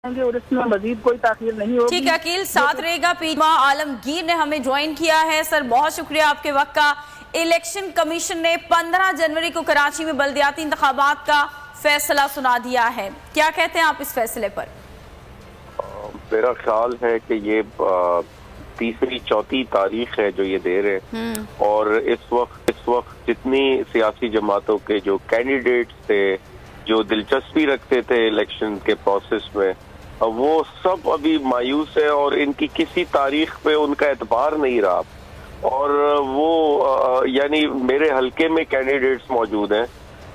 اور اس میں مزید کوئی تاخیر نہیں ہوگی۔ ٹھیک ہے عقیل، ساتھ رہے گا۔ پیما عالمگیر نے ہمیں جوائن کیا ہے۔ سر بہت شکریہ آپ کے وقت کا۔ الیکشن کمیشن نے 15 جنوری کو کراچی میں بلدیاتی انتخابات کا فیصلہ سنا دیا ہے، کیا کہتے ہیں آپ اس فیصلے پر؟ میرا خیال ہے کہ یہ تیسری چوتھی تاریخ ہے جو یہ دے رہے ہیں، اور اس وقت جتنی سیاسی جماعتوں کے جو کینڈیڈیٹس تھے جو دلچسپی رکھتے تھے الیکشن کے پروسیس میں، وہ سب ابھی مایوس ہیں اور ان کی کسی تاریخ پہ ان کا اعتبار نہیں رہا۔ اور وہ یعنی میرے حلقے میں کینڈیڈیٹس موجود ہیں،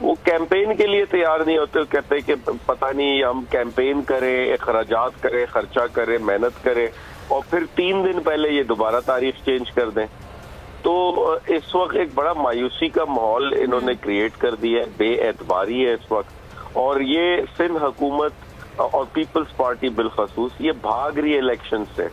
وہ کیمپین کے لیے تیار نہیں ہوتے، کہتے ہیں کہ پتہ نہیں ہم کیمپین کریں، اخراجات کریں، خرچہ کریں، محنت کریں، اور پھر 3 دن پہلے یہ دوبارہ تاریخ چینج کر دیں۔ تو اس وقت ایک بڑا مایوسی کا ماحول انہوں نے کریٹ کر دیا ہے، بے اعتباری ہے اس وقت، اور یہ سندھ حکومت اور پیپلز پارٹی بالخصوص یہ بھاگ رہی ہے الیکشن سے۔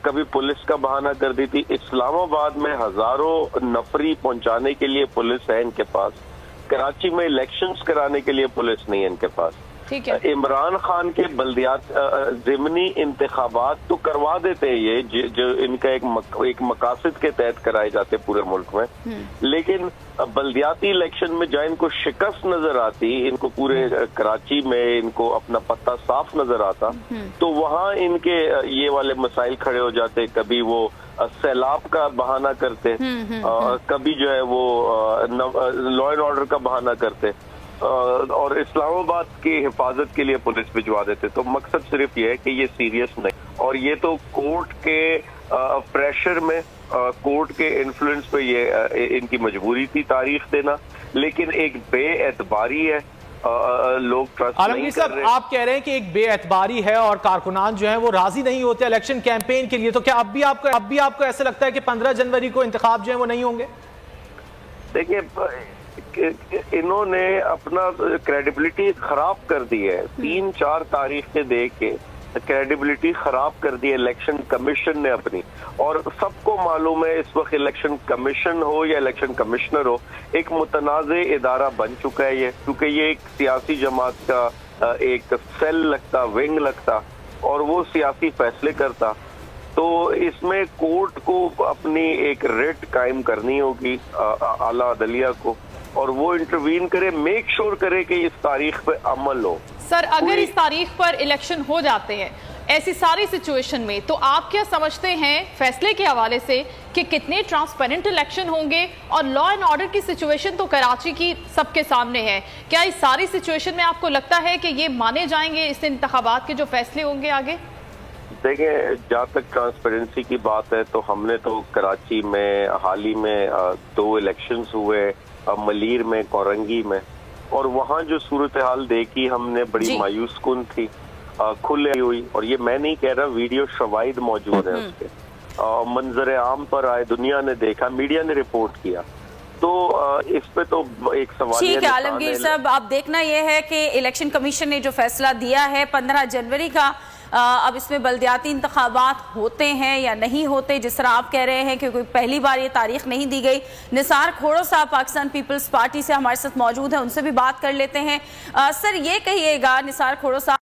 کبھی پولیس کا بہانہ کر دی تھی، اسلام آباد میں ہزاروں نفری پہنچانے کے لیے پولیس ہے ان کے پاس، کراچی میں الیکشنز کرانے کے لیے پولیس نہیں ہے ان کے پاس۔ عمران خان کے بلدیات ضمنی انتخابات تو کروا دیتے ہیں یہ جو ان کا ایک مقاصد کے تحت کرائے جاتے پورے ملک میں، لیکن بلدیاتی الیکشن میں جہاں ان کو شکست نظر آتی، ان کو پورے کراچی میں ان کو اپنا پتہ صاف نظر آتا، تو وہاں ان کے یہ والے مسائل کھڑے ہو جاتے، کبھی وہ سیلاب کا بہانہ کرتے، کبھی جو ہے وہ لا اینڈ آرڈر کا بہانہ کرتے، اور اسلام آباد کی حفاظت کے لیے پولیس بھجوا دیتے۔ تو مقصد صرف یہ ہے کہ یہ سیریس نہیں، اور یہ تو کورٹ کے پریشر میں، کورٹ کے انفلوئنس پہ یہ ان کی مجبوری تھی تاریخ دینا، لیکن ایک بے اعتباری ہے، لوگ ٹرسٹ نہیں کر رہے۔ آپ کہہ رہے ہیں کہ ایک بے اعتباری ہے اور کارکنان جو ہیں وہ راضی نہیں ہوتے الیکشن کیمپین کے لیے، تو کیا اب بھی آپ کو ایسا لگتا ہے کہ 15 جنوری کو انتخاب جو ہیں وہ نہیں ہوں گے؟ دیکھیں، انہوں نے اپنا کریڈیبلٹی خراب کر دی ہے، 3-4 تاریخیں دے کے کریڈیبلٹی خراب کر دی ہے الیکشن کمیشن نے اپنی، اور سب کو معلوم ہے اس وقت الیکشن کمیشن ہو یا الیکشن کمشنر ہو، ایک متنازع ادارہ بن چکا ہے یہ، کیونکہ یہ ایک سیاسی جماعت کا ایک سیل لگتا، ونگ لگتا، اور وہ سیاسی فیصلے کرتا۔ تو اس میں کورٹ کو اپنی ایک ریٹ قائم کرنی ہوگی اعلیٰ عدلیہ کو، اور وہ انٹروین کرے، میک شور کرے کہ اس تاریخ پہ عمل ہو۔ سر اگر اس تاریخ پر الیکشن ہو جاتے ہیں ایسی ساری سچویشن میں، تو آپ کیا سمجھتے ہیں فیصلے کے حوالے سے کہ کتنے ٹرانسپیرنٹ الیکشن ہوں گے؟ اور لا اینڈ آرڈر کی سچویشن تو کراچی کی سب کے سامنے ہے، کیا اس ساری سچویشن میں آپ کو لگتا ہے کہ یہ مانے جائیں گے اس انتخابات کے جو فیصلے ہوں گے آگے؟ دیکھیں، جہاں تک ٹرانسپیرنسی کی بات ہے تو ہم نے تو کراچی میں حال ہی میں 2 الیکشنز ہوئے، ملیر میں، کورنگی میں، اور وہاں جو صورتحال دیکھی ہم نے بڑی مایوس کن تھی، کھلے ہوئی، اور یہ میں نہیں کہہ رہا، ویڈیو شواہد موجود ہیں اس کے، منظر عام پر آئے، دنیا نے دیکھا، میڈیا نے رپورٹ کیا، تو اس پہ تو ایک سوال۔ ٹھیک ہے عالمگیر صاحب، اب دیکھنا یہ ہے کہ الیکشن کمیشن نے جو فیصلہ دیا ہے 15 جنوری کا، اب اس میں بلدیاتی انتخابات ہوتے ہیں یا نہیں ہوتے، جس طرح آپ کہہ رہے ہیں کہ کوئی پہلی بار یہ تاریخ نہیں دی گئی۔ نثار کھوڑو صاحب پاکستان پیپلز پارٹی سے ہمارے ساتھ موجود ہیں، ان سے بھی بات کر لیتے ہیں۔ سر یہ کہیے گا نثار کھوڑو صاحب